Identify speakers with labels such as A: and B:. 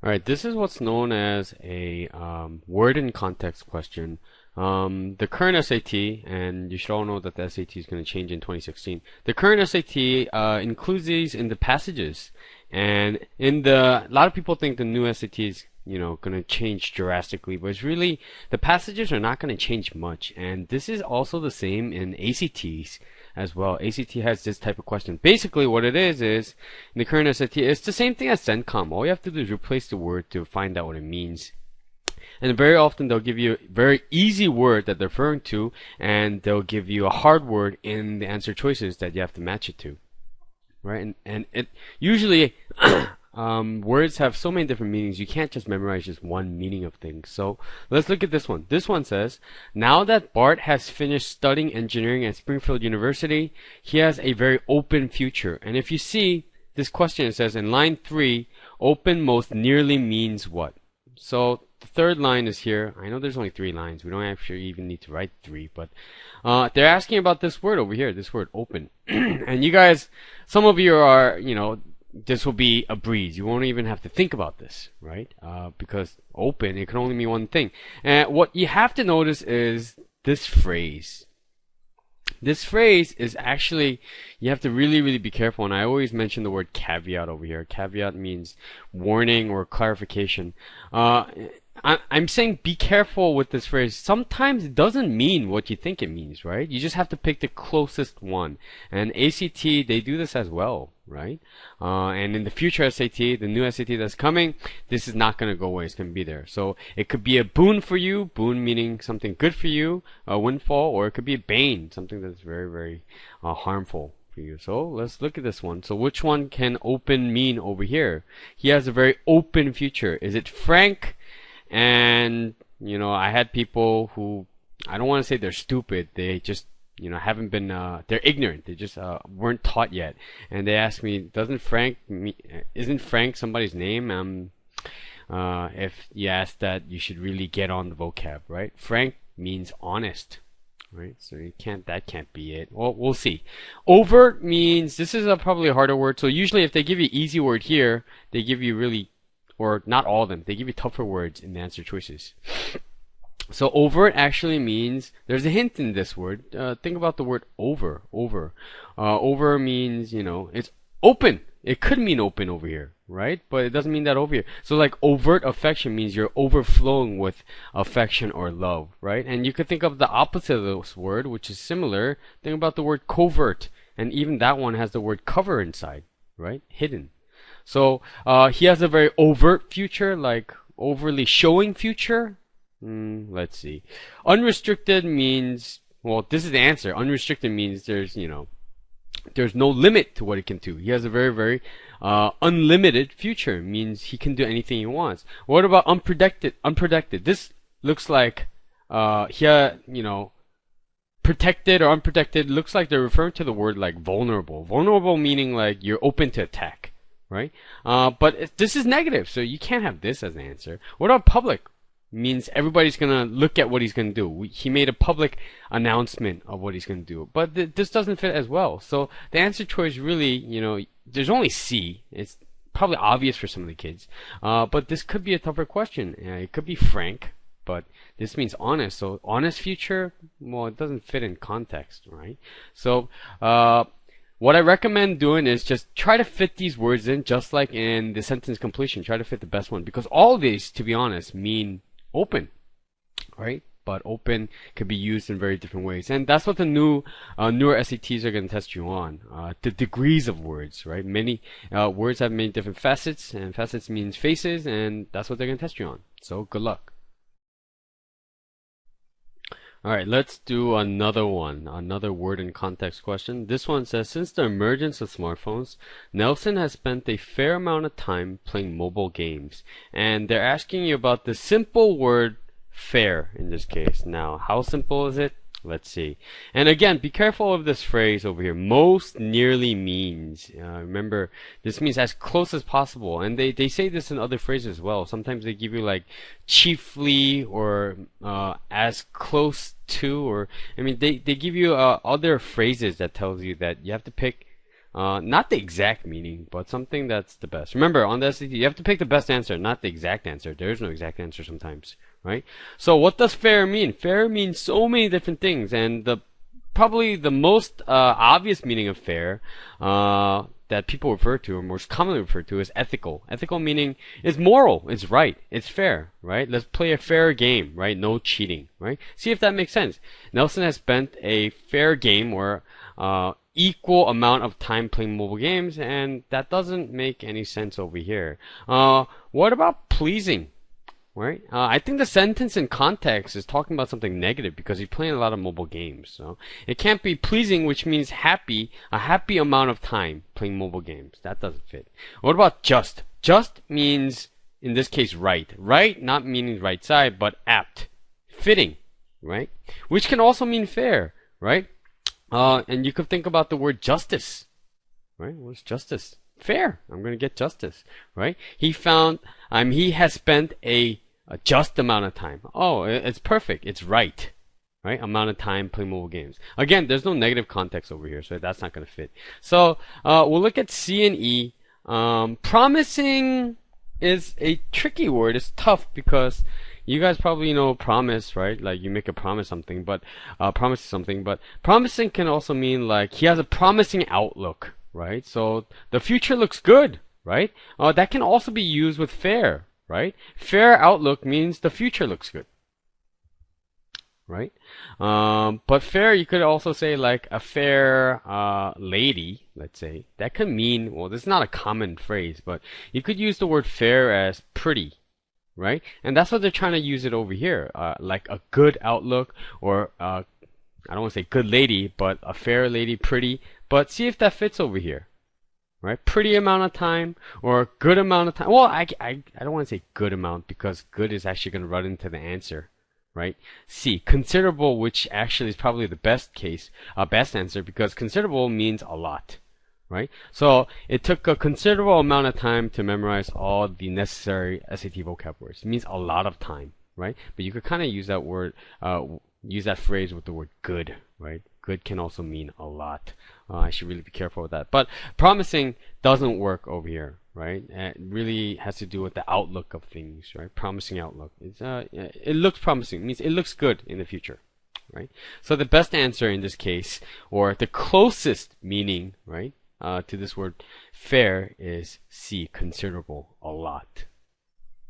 A: All right, this is what's known as a word in context question. The current SAT, and you should all know that the SAT is going to change in 2016. The current SAT includes these in the passages, and a lot of people think the new SAT is going to change drastically, but it's really the passages are not going to change much, and this is also the same in ACTs as well. ACT has this type of question. Basically, what it is in the current SAT, it's the same thing as CENTCOM. All you have to do is replace the word to find out what it means. And very often they'll give you a very easy word that they're referring to, and they'll give you a hard word in the answer choices that you have to match it to, right? And it usually words have so many different meanings, you can't just memorize just one meaning of things. So let's look at this one. This one says, now that Bart has finished studying engineering at Springfield University, he has a very open future. And if you see this question, it says in line 3, open most nearly means what? So the third line is here. I know there's only 3 lines. We don't actually even need to write 3, but they're asking about this word over here, this word open. And you guys, some of you are, this will be a breeze. You won't even have to think about this, right? Because open, it can only mean one thing. And what you have to notice is this phrase. This phrase is actually, you have to really, really be careful. And I always mention the word caveat over here. Caveat means warning or clarification. I'm saying be careful with this phrase. Sometimes it doesn't mean what you think it means, right? You just have to pick the closest one. And ACT, they do this as well, right? And in the future SAT, the new SAT that's coming, this is not going to go away. It's going to be there. So it could be a boon for you, boon meaning something good for you, a windfall, or it could be a bane, something that's very, very harmful for you. So let's look at this one. So which one can open mean over here? He has a very open future. Is it frank? And, I had people who, I don't want to say they're stupid, they just, haven't been, they're ignorant, they just weren't taught yet. And they asked me, isn't Frank somebody's name? If you ask that, you should really get on the vocab, right? Frank means honest, right? So that can't be it. Well, we'll see. Overt means, this is probably a harder word, so usually if they give you easy word here, they give you really, or not all of them, they give you tougher words in the answer choices. So overt actually means, there's a hint in this word. Think about the word over. Over means, it's open. It could mean open over here, right? But it doesn't mean that over here. So like overt affection means you're overflowing with affection or love, right? And you could think of the opposite of this word, which is similar. Think about the word covert. And even that one has the word cover inside, right? Hidden. So he has a very overt future, like overly showing future. Let's see. Unrestricted means, well, this is the answer. Unrestricted means there's no limit to what he can do. He has a very, very unlimited future. Means he can do anything he wants. What about unprotected? Unprotected. This looks like protected or unprotected. Looks like they're referring to the word like vulnerable. Vulnerable meaning like you're open to attack. Right? But this is negative, so you can't have this as an answer. What about public? Means everybody's gonna look at what he's gonna do. He made a public announcement of what he's gonna do. But this doesn't fit as well. So the answer choice really, there's only C. It's probably obvious for some of the kids. But this could be a tougher question. It could be frank, but this means honest. So honest future, well, it doesn't fit in context, right? So, what I recommend doing is just try to fit these words in, just like in the sentence completion. Try to fit the best one, because all of these, to be honest, mean open, right? But open could be used in very different ways, and that's what the newer SATs are going to test you on. The degrees of words, right? Many words have many different facets, and facets means faces, and that's what they're going to test you on. So good luck. Alright, let's do another one, another word in context question. This one says, since the emergence of smartphones, Nelson has spent a fair amount of time playing mobile games. And they're asking you about the simple word fair in this case. Now, how simple is it? Let's see. And again, be careful of this phrase over here. Most nearly means. Remember, this means as close as possible. And they say this in other phrases as well. Sometimes they give you like chiefly or as close to, or I mean, they give you other phrases that tells you that you have to pick Not the exact meaning, but something that's the best. Remember, on the SAT, you have to pick the best answer, not the exact answer. There is no exact answer sometimes, right? So what does fair mean? Fair means so many different things, and probably the most obvious meaning of fair that people refer to, or most commonly referred to, is ethical. Ethical meaning is moral, it's right, it's fair, right? Let's play a fair game, right? No cheating, right? See if that makes sense. Nelson has spent a fair game or equal amount of time playing mobile games, and that doesn't make any sense over here. What about pleasing? Right? I think the sentence in context is talking about something negative because he's playing a lot of mobile games. So it can't be pleasing, which means happy, a happy amount of time playing mobile games. That doesn't fit. What about just? Just means, in this case, right. Right, not meaning right side, but apt. Fitting, right? Which can also mean fair, right? And you could think about the word justice, right? What's justice? Fair. I'm going to get justice, right? He has spent a just amount of time. Oh, it's perfect. It's right. Right? Amount of time playing mobile games. Again, there's no negative context over here, so that's not going to fit. So, we'll look at C and E. Promising is a tricky word. It's tough because you guys probably know promise, right? Like you make a promise something, but promising can also mean like he has a promising outlook, right? So the future looks good, right? That can also be used with fair, right? Fair outlook means the future looks good, right? But fair, you could also say like a fair lady, let's say. That could mean, well, this is not a common phrase, but you could use the word fair as pretty, right? And that's what they're trying to use it over here, like a good outlook, or I don't want to say good lady, but a fair lady, pretty. But see if that fits over here. Right? Pretty amount of time or a good amount of time. Well, I don't want to say good amount because good is actually going to run into the answer. Right? C, considerable, which actually is probably the best answer because considerable means a lot. Right? So it took a considerable amount of time to memorize all the necessary SAT vocab words. It means a lot of time. Right? But you could kind of use that word, use that phrase with the word good. Right? Good can also mean a lot. I should really be careful with that. But promising doesn't work over here, right? It really has to do with the outlook of things, right? Promising outlook. It looks promising. It means it looks good in the future, right? So the best answer in this case, or the closest meaning, right, to this word fair is C, considerable, a lot.